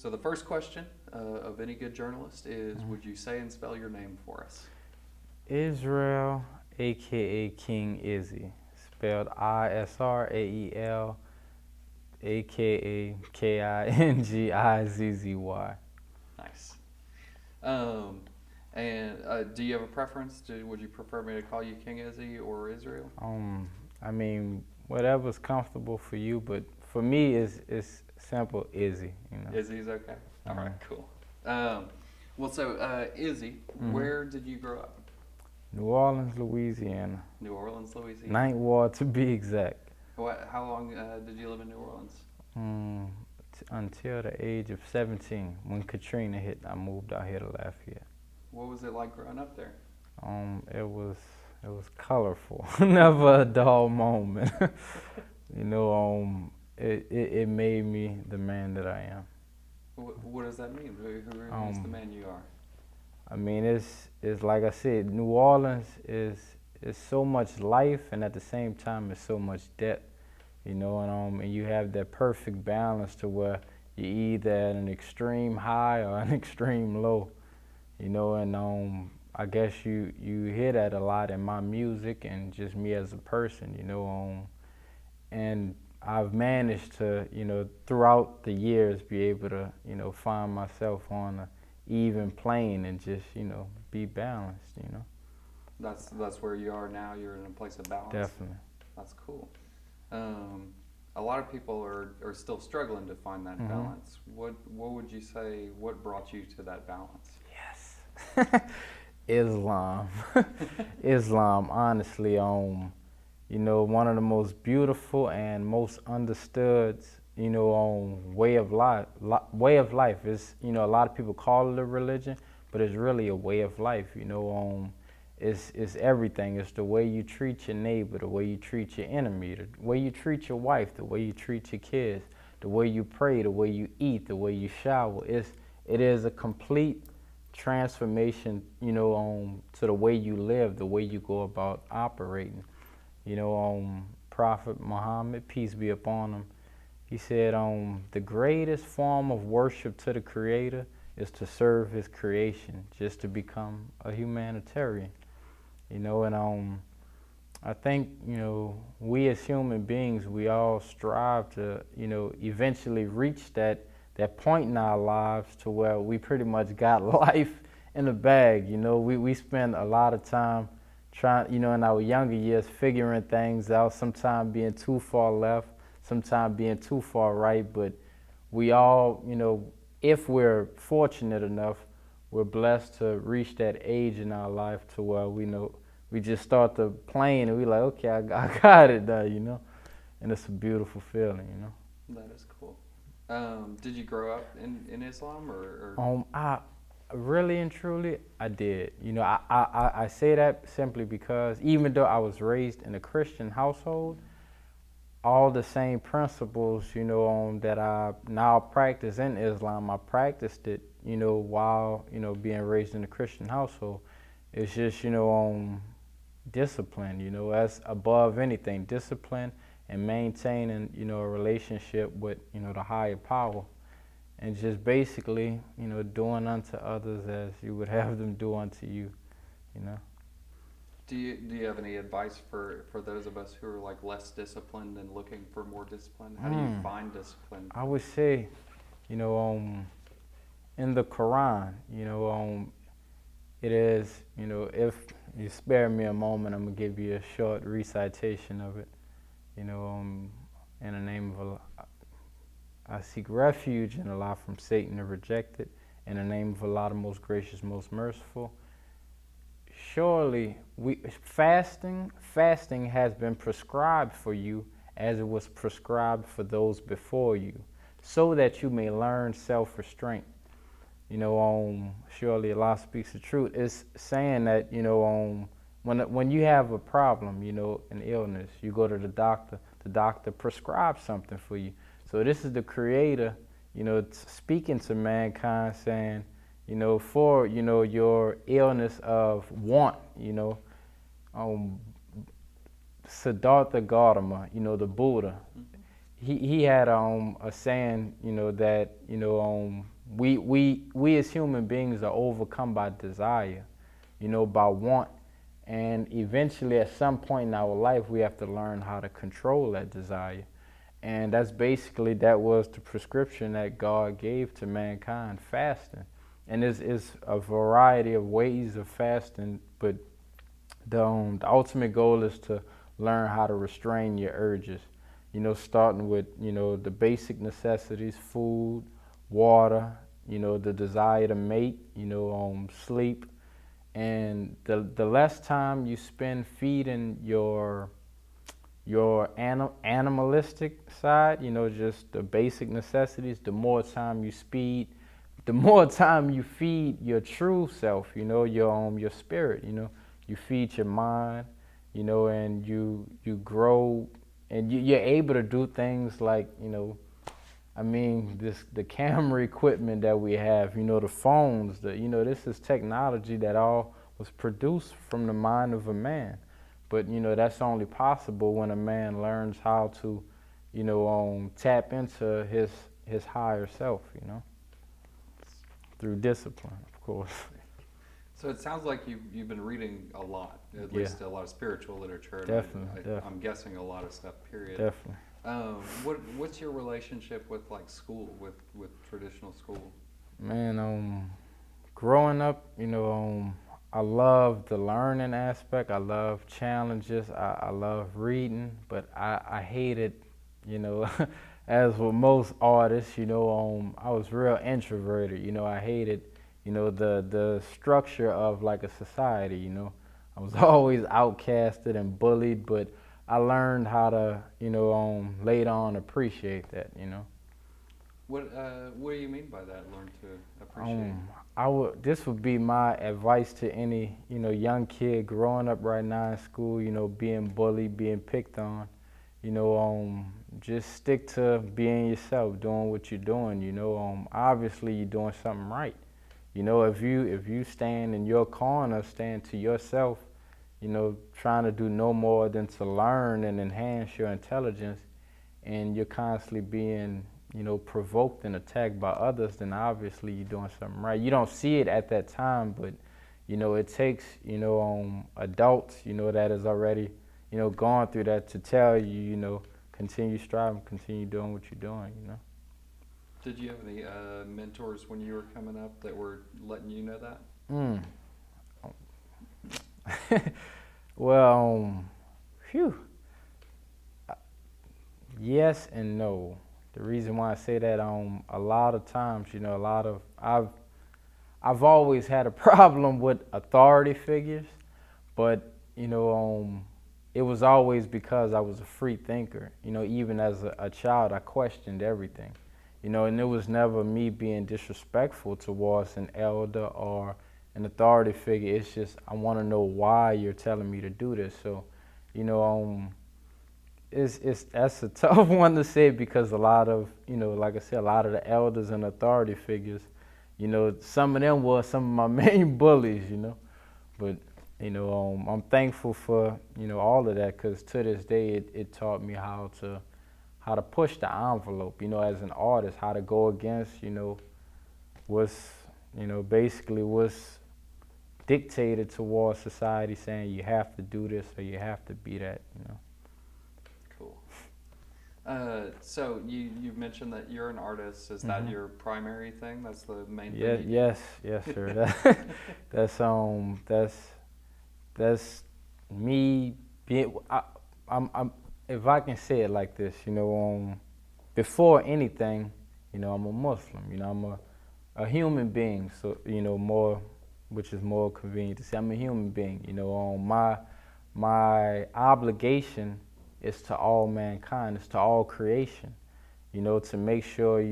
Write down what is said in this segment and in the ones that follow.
So the first question of any good journalist is, would you say and spell your name for us? Israel, aka King Izzy, spelled Israel, aka Kingizzy. Nice. And do you have a preference? Would you prefer me to call you King Izzy or Israel? I mean, whatever's comfortable for you, but for me, it's simple, Izzy. Izzy's okay. All right, cool. Izzy, where did you grow up? New Orleans, Louisiana. New Orleans, Louisiana. Ninth Ward to be exact. How long did you live in New Orleans? Until the age of 17. When Katrina hit, I moved out here to Lafayette. What was it like growing up there? It was colorful. Never a dull moment. It made me the man that I am. What does that mean? Who is the man you are? I mean, it's like I said, New Orleans is so much life, and at the same time, it's so much death. And you have that perfect balance to where you're either at an extreme high or an extreme low. I guess you hear that a lot in my music and just me as a person. And I've managed to, throughout the years, be able to, find myself on a even plane and just, be balanced. That's where you are now. You're in a place of balance. Definitely. That's cool. A lot of people are still struggling to find that balance. What would you say? What brought you to that balance? Yes. Islam. Islam, honestly, one of the most beautiful and most understood, way of life. Is, a lot of people call it a religion, but it's really a way of life. It's everything. It's the way you treat your neighbor, the way you treat your enemy, the way you treat your wife, the way you treat your kids, the way you pray, the way you eat, the way you shower. It is a complete transformation, to the way you live, the way you go about operating. Prophet Muhammad, peace be upon him, he said, the greatest form of worship to the Creator is to serve His creation, just to become a humanitarian. I think, we as human beings, we all strive to, eventually reach that point in our lives to where we pretty much got life in the bag. We spend a lot of time trying, in our younger years, figuring things out, sometimes being too far left, sometimes being too far right, but we all, if we're fortunate enough, we're blessed to reach that age in our life to where we just start to plane and we're like, okay, I got it now, and it's a beautiful feeling, That is cool. Did you grow up in Islam or? I really and truly, I did. I say that simply because even though I was raised in a Christian household, all the same principles, that I now practice in Islam, I practiced it, while, being raised in a Christian household. It's just, discipline, as above anything, discipline and maintaining, a relationship with, the higher power. And just basically, doing unto others as you would have them do unto you, Do you have any advice for those of us who are like less disciplined and looking for more discipline? How do you find discipline? I would say, in the Quran, it is, if you spare me a moment, I'm gonna give you a short recitation of it. In the name of Allah, I seek refuge in Allah from Satan the rejected. In the name of Allah, the most gracious, most merciful. Surely, fasting has been prescribed for you as it was prescribed for those before you, so that you may learn self-restraint. Surely Allah speaks the truth. It's saying that, when you have a problem, an illness, you go to the doctor prescribes something for you. So this is the Creator, speaking to mankind, saying, for, your illness of want, Siddhartha Gautama, the Buddha, he had a saying, that we as human beings are overcome by desire, by want, and eventually at some point in our life we have to learn how to control that desire. And that was the prescription that God gave to mankind, fasting. And there's a variety of ways of fasting, but the ultimate goal is to learn how to restrain your urges. Starting with, the basic necessities, food, water, the desire to mate, sleep. And the less time you spend feeding your animalistic side, just the basic necessities, the more time you feed your true self, your spirit, you feed your mind, and you grow, and you're able to do things like, the camera equipment that we have, the phones, this is technology that all was produced from the mind of a man. But, that's only possible when a man learns how to, tap into his higher self, through discipline, of course. So it sounds like you've been reading a lot, at least a lot of spiritual literature. Definitely. I'm guessing a lot of stuff, period. Definitely. What's your relationship with like school, with traditional school? Man, growing up, I love the learning aspect. I love challenges. I love reading, but I hated, as with most artists, I was real introverted. I hated, the structure of like a society. I was always outcasted and bullied, but I learned how to, later on appreciate that. What do you mean by that? Learn to appreciate. This would be my advice to any, young kid growing up right now in school, being bullied, being picked on, just stick to being yourself, doing what you're doing, obviously you're doing something right. If you stand in your corner, stand to yourself, trying to do no more than to learn and enhance your intelligence, and you're constantly being provoked and attacked by others, then obviously you're doing something right. You don't see it at that time, but, it takes, adults, that has already, gone through that to tell you, continue striving, continue doing what you're doing, Did you have any mentors when you were coming up that were letting you know that? Well, yes and no. The reason why I say that, a lot of times, I've always had a problem with authority figures, but, it was always because I was a free thinker. Even as a child, I questioned everything, and it was never me being disrespectful towards an elder or an authority figure. It's just, I want to know why you're telling me to do this. So, that's a tough one to say, because a lot of, like I said, a lot of the elders and authority figures, some of them were some of my main bullies, but, I'm thankful for, all of that, because to this day it taught me how to push the envelope, as an artist, how to go against, what's, basically what's dictated towards society, saying you have to do this or you have to be that, Cool. So you mentioned that you're an artist. Is that your primary thing? That's the main thing? Yes, sir. That's me being. I'm. If I can say it like this, before anything, I'm a Muslim. I'm a human being. So more, which is more convenient to say. I'm a human being. My obligation is to all mankind. It's to all creation. To make sure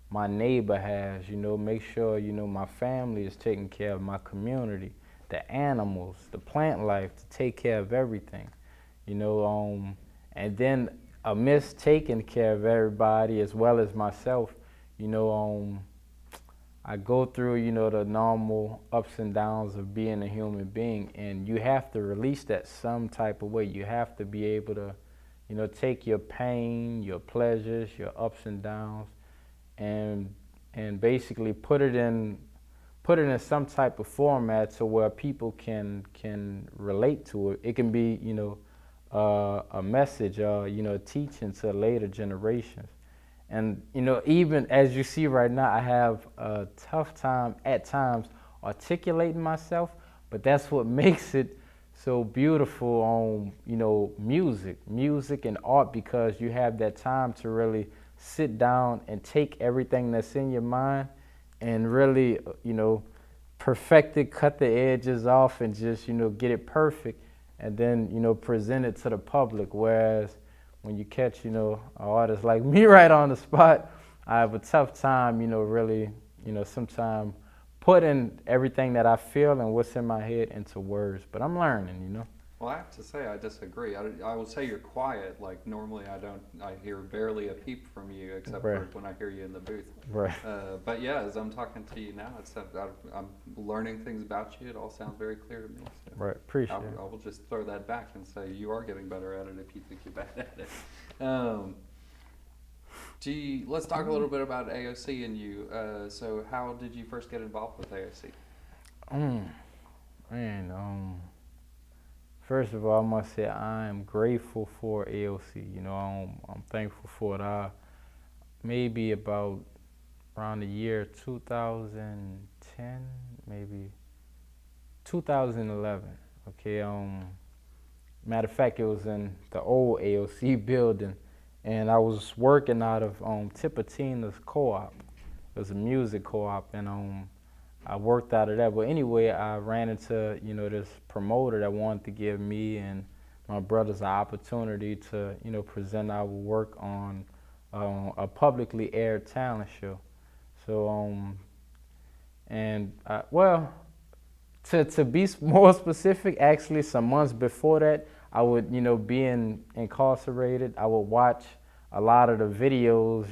my neighbor has. Make sure my family is taken care of. My community, the animals, the plant life, to take care of everything. And then amidst taking care of everybody as well as myself, I go through, the normal ups and downs of being a human being, and you have to release that some type of way. You have to be able to, take your pain, your pleasures, your ups and downs, and basically put it in some type of format so where people can relate to it. It can be, a message, teaching to later generations. And, even as you see right now, I have a tough time at times articulating myself, but that's what makes it so beautiful on, music and art, because you have that time to really sit down and take everything that's in your mind and really, perfect it, cut the edges off, and just, get it perfect, and then, present it to the public. Whereas when you catch, an artist like me right on the spot, I have a tough time, really, sometimes putting everything that I feel and what's in my head into words. But I'm learning. Well, I have to say I disagree. I will say you're quiet. Like normally I hear barely a peep from you except Right. for when I hear you in the booth. Right. But yeah, as I'm talking to you now, I'm learning things about you. It all sounds very clear to me. So Right. Appreciate it. I will just throw that back and say you are getting better at it if you think you're bad at it. Let's talk a little bit about AOC and you. So how did you first get involved with AOC? First of all, I must say I am grateful for AOC. I'm thankful for it. Maybe about around the year 2010, maybe 2011. Okay. Matter of fact, it was in the old AOC building, and I was working out of Tipitina's co-op. It was a music co-op, and I worked out of that. But anyway, I ran into, this promoter that wanted to give me and my brothers an opportunity to, present our work on a publicly aired talent show. So, to be more specific, actually, some months before that, I would, being incarcerated, I would watch a lot of the videos,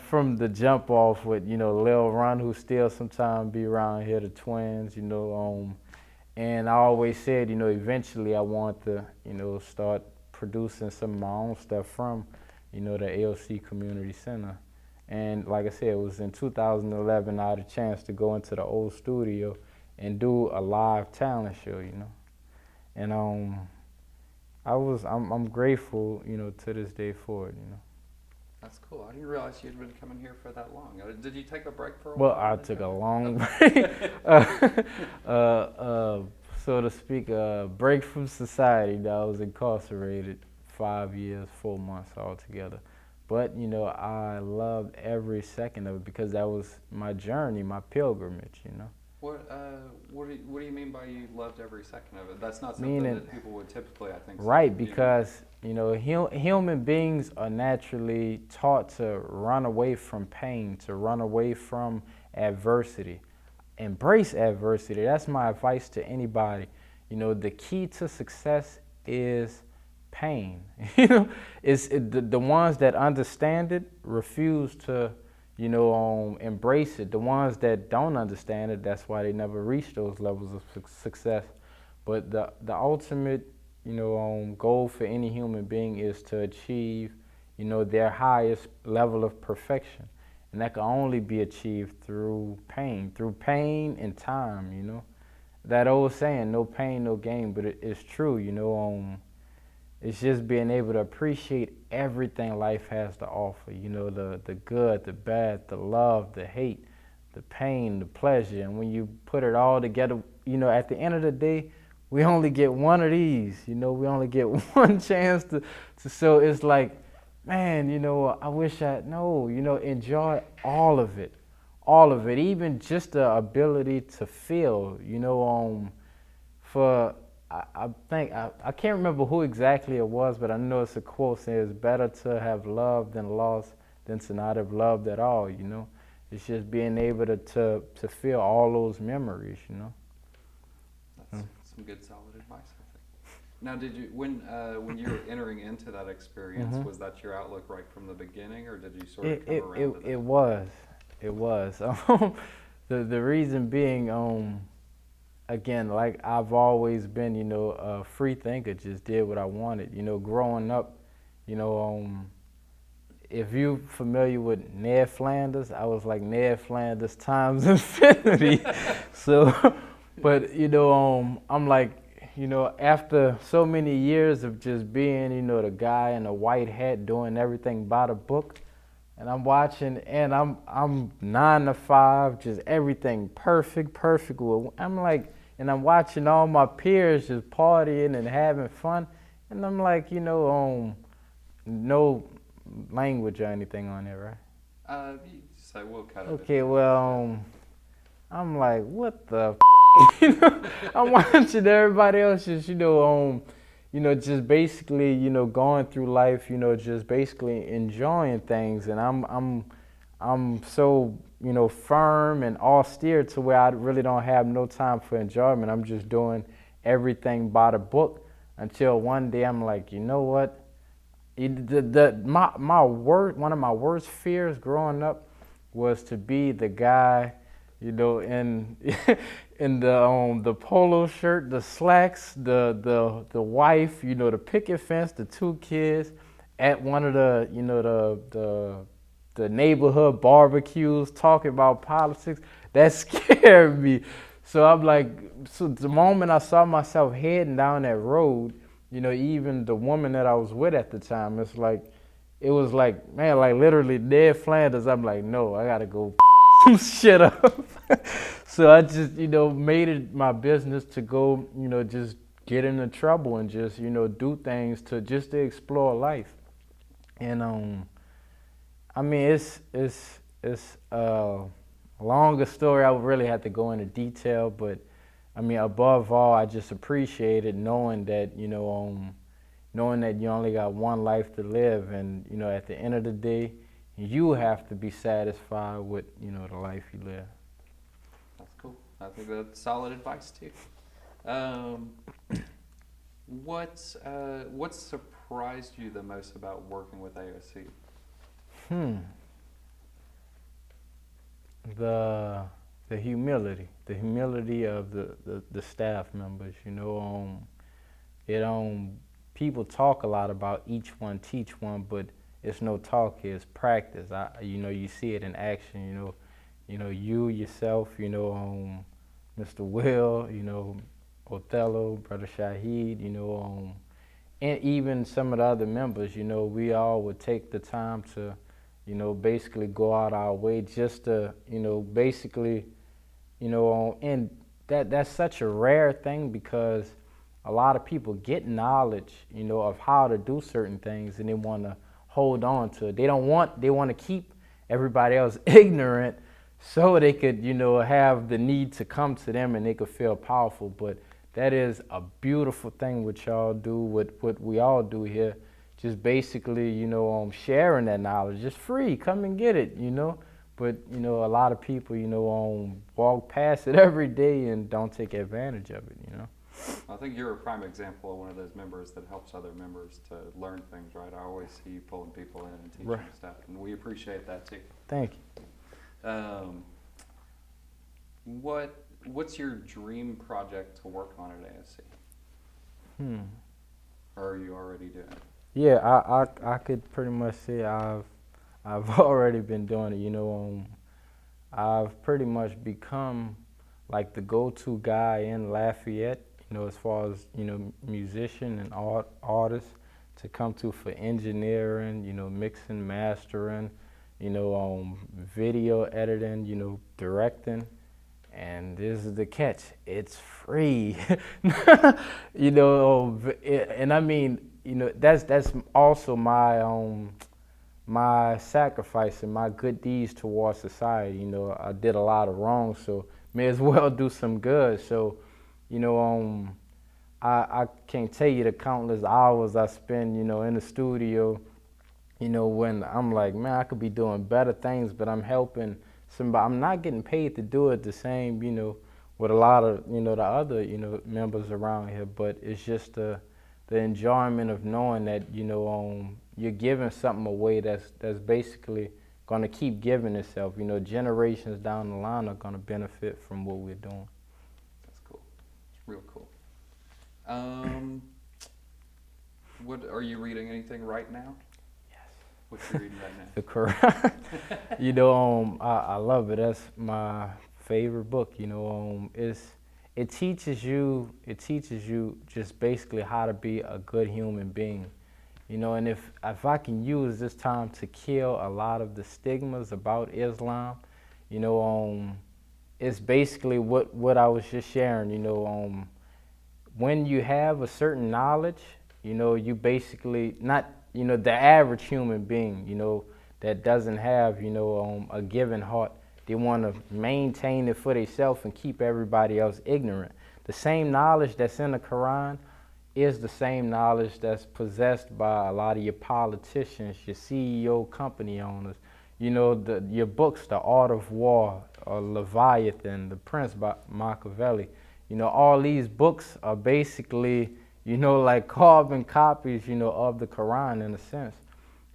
from the jump off with, Lil Ron, who still sometimes be around here, the twins, and I always said, eventually I want to, start producing some of my own stuff from, the AOC Community Center. And like I said, it was in 2011 I had a chance to go into the old studio and do a live talent show, And I'm grateful, to this day for it, That's cool. I didn't realize you'd been coming here for that long. Did you take a break for a Well, while? I took a long break, so to speak, a break from society. I was incarcerated 5 years, 4 months altogether. But, I loved every second of it because that was my journey, my pilgrimage, What do you mean by you loved every second of it? That's not something that people would typically, I think. Right, because human beings are naturally taught to run away from pain, to run away from adversity. Embrace adversity. That's my advice to anybody. The key to success is pain. It's the ones that understand it refuse to embrace it. The ones that don't understand it, that's why they never reach those levels of success. But the ultimate, goal for any human being is to achieve, their highest level of perfection. And that can only be achieved through pain and time, That old saying, no pain, no gain, but it's true, It's just being able to appreciate everything life has to offer, the good, the bad, the love, the hate, the pain, the pleasure. And when you put it all together, at the end of the day, we only get one of these, we only get one chance to so it's like, man, I wish enjoy all of it, even just the ability to feel, I think, I can't remember who exactly it was, but I know it's a quote saying it's better to have loved and lost than to not have loved at all, It's just being able to feel all those memories, That's some good solid advice, I think. Now, did you, when you were entering into that experience, was that your outlook right from the beginning, or did you sort of come around to that? It was. The reason being, again, like I've always been, a free thinker, just did what I wanted. Growing up, you know, if you're familiar with Ned Flanders, I was like Ned Flanders times infinity. So, but, I'm like, after so many years of just being, the guy in a white hat doing everything by the book, and I'm watching, and I'm 9 to 5, just everything perfect. Well, I'm like, and I'm watching all my peers just partying and having fun, and I'm like, no language or anything on there, right? So we'll cut it. Okay, well, I'm like, what the I'm watching everybody else just, just basically, going through life, just basically enjoying things, and I'm so, firm and austere to where I really don't have no time for enjoyment. I'm just doing everything by the book until one day I'm like, you know what? One of my worst fears growing up was to be the guy, in in the polo shirt, the slacks, the wife, the picket fence, the 2 kids, at one of the the neighborhood barbecues talking about politics. That scared me. So I'm like, so the moment I saw myself heading down that road, even the woman that I was with at the time, it was like, man, like literally Ned Flanders. I'm like, no, I gotta go some shit up. So I just, made it my business to go, just get into trouble and just, do things to explore life. And I mean, it's a longer story. I would really have to go into detail, but I mean, above all, I just appreciated knowing that, knowing that you only got one life to live, and at the end of the day, you have to be satisfied with the life you live. That's cool. I think that's solid advice too. What surprised you the most about working with AOC? The humility of the staff members. People talk a lot about each one teach one, but it's no talk here, it's practice. You see it in action. You yourself, Mr. Will, Othello, Brother Shaheed, and even some of the other members, we all would take the time to, basically go out our way just to, basically, and that's such a rare thing, because a lot of people get knowledge, of how to do certain things, and they want to hold on to it. They want to keep everybody else ignorant so they could, have the need to come to them and they could feel powerful. But that is a beautiful thing what y'all do, what we all do here. Just basically, sharing that knowledge. Just free, come and get it, But, a lot of people, walk past it every day and don't take advantage of it, I think you're a prime example of one of those members that helps other members to learn things, right? I always see you pulling people in and teaching stuff, and we appreciate that too. Thank you. What's your dream project to work on at AOC? Or are you already doing it? Yeah, I could pretty much say I've already been doing it. I've pretty much become like the go-to guy in Lafayette, as far as, musician and artist to come to for engineering, mixing, mastering, video editing, directing. And this is the catch, it's free. And I mean, that's also my sacrifice and my good deeds towards society. I did a lot of wrong, so may as well do some good. So, I can't tell you the countless hours I spend, in the studio, when I'm like, man, I could be doing better things, but I'm helping somebody. I'm not getting paid to do it the same, with a lot of, the other, members around here, but it's just the enjoyment of knowing that, you're giving something away that's basically going to keep giving itself. Generations down the line are going to benefit from what we're doing. That's cool. What are you reading? Anything right now? Yes. What you reading right now? The Quran. You know, I love it. That's my favorite book. You know, it teaches you just basically how to be a good human being. You know, and if I can use this time to kill a lot of the stigmas about Islam, you know, it's basically what I was just sharing. You know, when you have a certain knowledge, you know, you basically not, you know, the average human being, you know, that doesn't have, you know, a given heart, they want to maintain it for themselves and keep everybody else ignorant. The same knowledge that's in the Quran is the same knowledge that's possessed by a lot of your politicians, your CEO, company owners. You know, your books, The Art of War, or Leviathan, The Prince by Machiavelli. You know, all these books are basically, you know, like carbon copies, you know, of the Quran in a sense.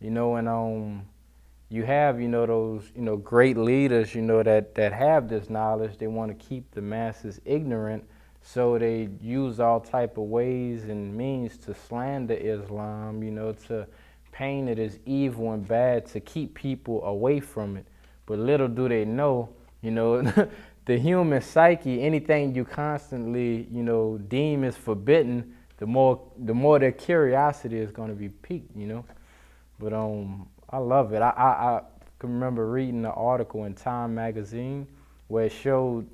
You know, and you have, you know, those, you know, great leaders, you know, that have this knowledge. They want to keep the masses ignorant, so they use all type of ways and means to slander Islam, you know, to paint it as evil and bad, to keep people away from it. But little do they know, you know, the human psyche, anything you constantly, you know, deem as forbidden, the more their curiosity is going to be piqued, you know. But I love it. I can remember reading an article in Time magazine where it showed,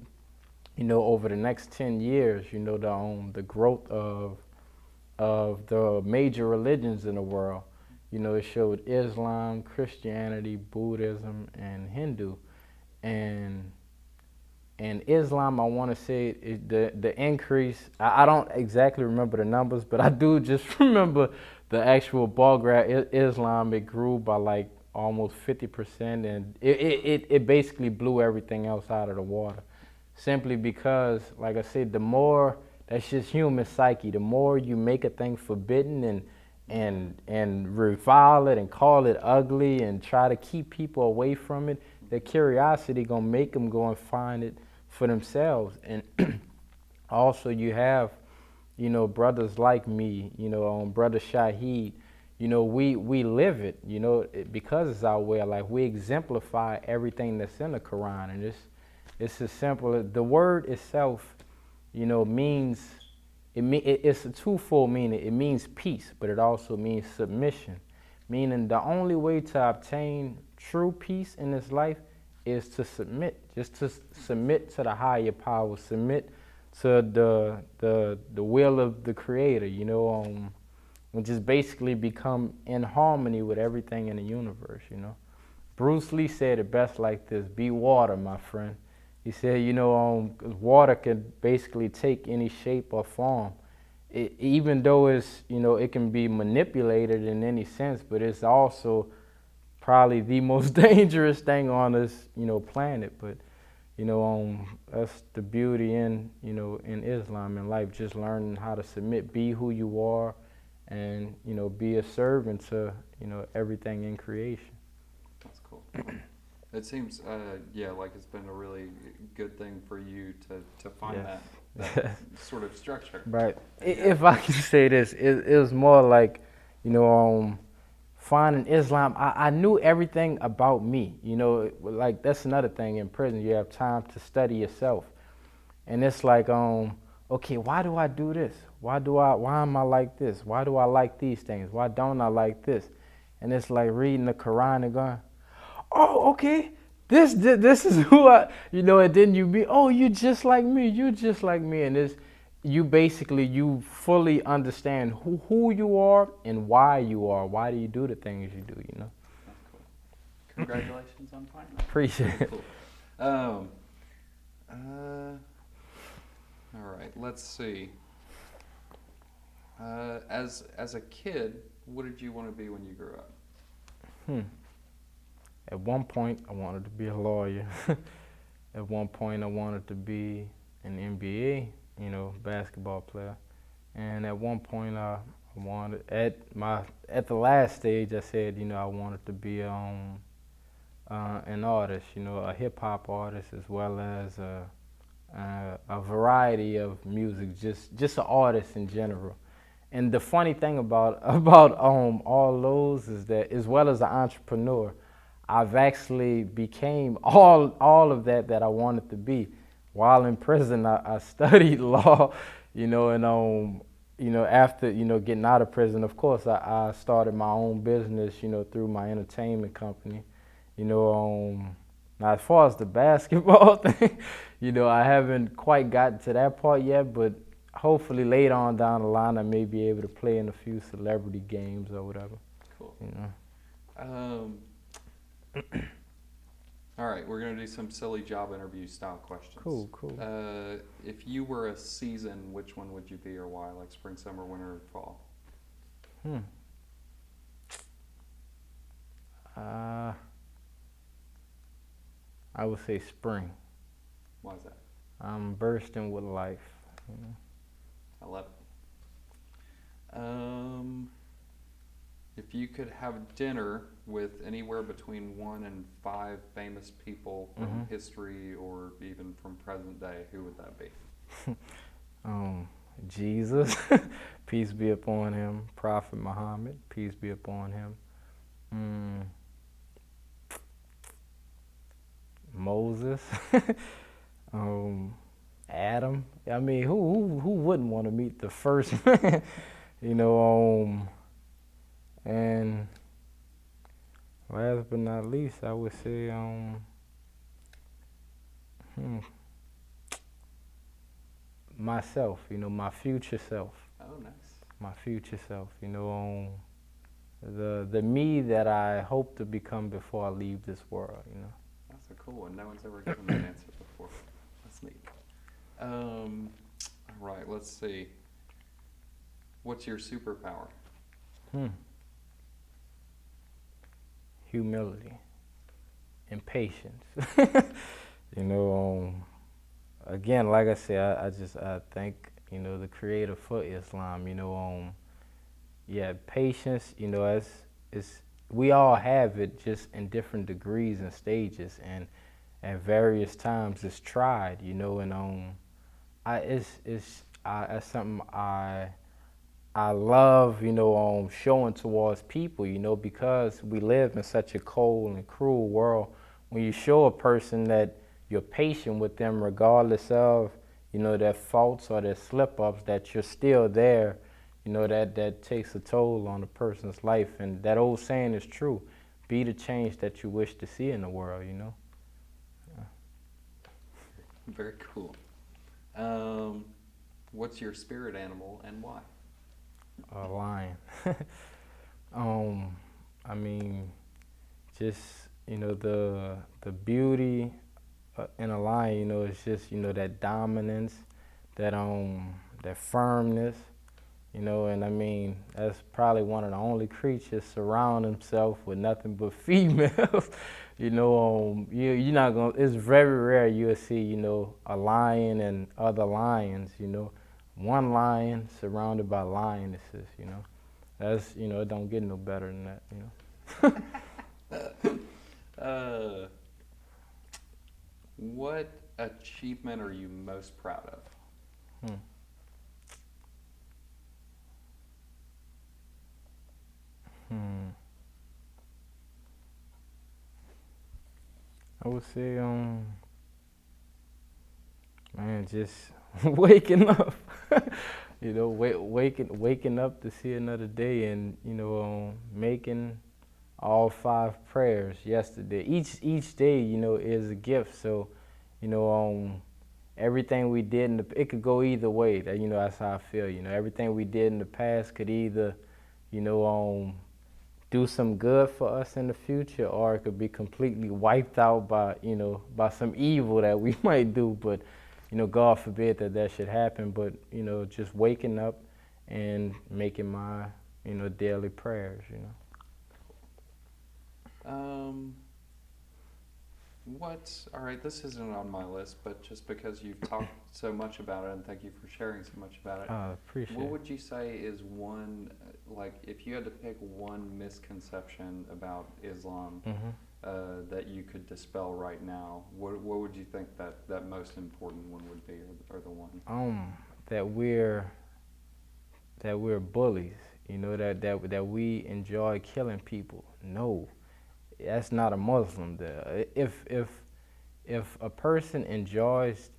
you know, over the next 10 years, you know, the growth of the major religions in the world. You know, it showed Islam, Christianity, Buddhism, and Hindu. And Islam, I want to say the increase, I don't exactly remember the numbers, but I do just remember the actual ball graph. Islam, it grew by like almost 50%, and it basically blew everything else out of the water. Simply because, like I said, the more, that's just human psyche, the more you make a thing forbidden and revile it and call it ugly and try to keep people away from it, their curiosity gonna make them go and find it for themselves. And also you have, you know, brothers like me, you know, brother Shaheed, you know, we live it, you know, because it's our way of life. We exemplify everything that's in the Quran, and it's as simple as the word itself, you know, means, it's a twofold meaning. It means peace, but it also means submission, meaning the only way to obtain true peace in this life is to submit, just to submit to the higher power, submit to the will of the Creator, you know, and just basically become in harmony with everything in the universe, you know. Bruce Lee said it best like this: be water, my friend. He said, you know, water can basically take any shape or form. Even though it's, you know, it can be manipulated in any sense, but it's also probably the most dangerous thing on this, you know, planet. But, you know, that's the beauty in, you know, in Islam and life, just learning how to submit, be who you are, and, you know, be a servant to, you know, everything in creation. That's cool. It seems, yeah, like it's been a really good thing for you to find that sort of structure. Right. Yeah. If I can say this, it was more like, you know, finding Islam. I knew everything about me. You know, like that's another thing in prison. You have time to study yourself, and it's like, okay, why do I do this? Why am I like this? Why do I like these things? Why don't I like this? And it's like reading the Quran and going, oh, okay, this is who I, you know, and then you be, oh, you're just like me, and this, you fully understand who you are and why you are. Why do you do the things you do, you know? That's cool. Congratulations on finding that. Appreciate it. Cool. All right, let's see. As a kid, what did you want to be when you grew up? At one point, I wanted to be a lawyer. At one point, I wanted to be an NBA, you know, basketball player. And at one point, I wanted, at the last stage, I said, you know, I wanted to be an artist, you know, a hip hop artist, as well as a variety of music, just an artist in general. And the funny thing about all those is that, as well as an entrepreneur, I've actually became all of that I wanted to be. While in prison, I studied law, and after getting out of prison, of course, I started my own business, through my entertainment company, Now, as far as the basketball thing, I haven't quite gotten to that part yet, but hopefully later on down the line, I may be able to play in a few celebrity games or whatever. Cool. All right, we're going to do some silly job interview style questions. Cool. If you were a season, which one would you be or why? Like spring, summer, winter, or fall? I would say spring. Why is that? I'm bursting with life. I love it. If you could have dinner with anywhere between 1 and 5 famous people from history or even from present day, who would that be? Jesus, peace be upon him. Prophet Muhammad, peace be upon him. Moses, Adam. I mean, who wouldn't want to meet the first man? And last but not least, I would say, myself. My future self. Oh, nice. My future self. The me that I hope to become before I leave this world. That's a cool one. No one's ever given that answer before. That's neat. All right, let's see. What's your superpower? Humility and patience. Again, like I said, I thank the Creator for Islam. Patience. We all have it, just in different degrees and stages, and at various times it's tried. And it's something I love, showing towards people, because we live in such a cold and cruel world. When you show a person that you're patient with them, regardless of, their faults or their slip-ups, that you're still there, that takes a toll on a person's life. And that old saying is true: be the change that you wish to see in the world, Yeah. Very cool. What's your spirit animal and why? A lion. I mean, just the beauty in a lion. It's just that dominance, that firmness. And I mean, that's probably one of the only creatures surround himself with nothing but females. You're not gonna. It's very rare you'll see a lion and other lions. One lion surrounded by lionesses, That's, it don't get no better than that, What achievement are you most proud of? I would say, man, just waking up. Waking up to see another day, and making all 5 prayers yesterday. Each day, is a gift. So, everything we did it could go either way. That's how I feel. Everything we did in the past could either, do some good for us in the future, or it could be completely wiped out by some evil that we might do. But God forbid that should happen. But just waking up and making my daily prayers. All right, this isn't on my list, but just because you've talked so much about it, and thank you for sharing so much about it. I appreciate it. What would you say is one, like, if you had to pick one misconception about Islam, that you could dispel right now, what would you think that most important one would be, or the one? That we're bullies. You know, that we enjoy killing people. No, that's not a Muslim. If a person enjoys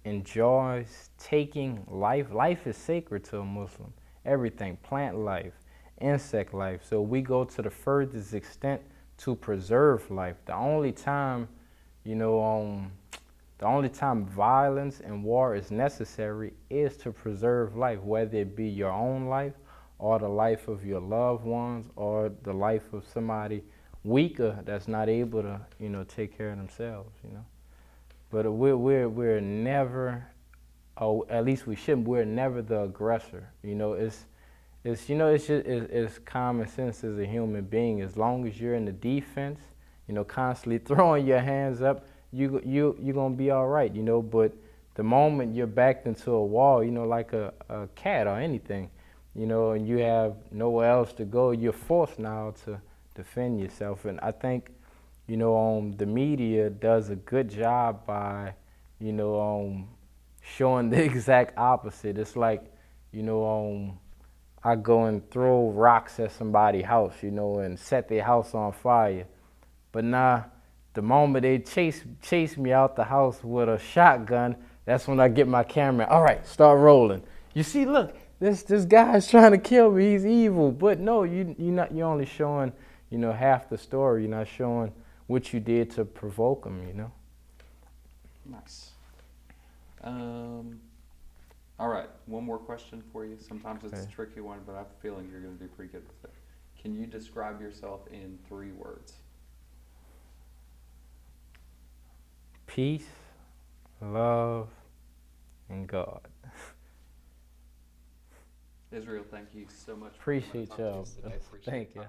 taking life, life is sacred to a Muslim. Everything, plant life, insect life. So we go to the furthest extent to preserve life. The only time, the only time violence and war is necessary is to preserve life, whether it be your own life or the life of your loved ones or the life of somebody weaker that's not able to, take care of themselves, But we're never, or at least we shouldn't, we're never the aggressor. It's common sense as a human being. As long as you're in the defense, constantly throwing your hands up, you're gonna be all right, But the moment you're backed into a wall, like a cat or anything, and you have nowhere else to go, you're forced now to defend yourself. And I think, the media does a good job by, showing the exact opposite. It's like, I go and throw rocks at somebody's house, and set their house on fire. But now, the moment they chase me out the house with a shotgun, that's when I get my camera. All right, start rolling. You see, look, this guy's trying to kill me. He's evil. But no, you're only showing, half the story. You're not showing what you did to provoke him, Nice. All right, one more question for you. Sometimes it's a tricky one, but I have a feeling you're going to do pretty good with it. Can you describe yourself in 3 words? Peace, love, and God. Israel, thank you so much. Appreciate y'all. Thank you.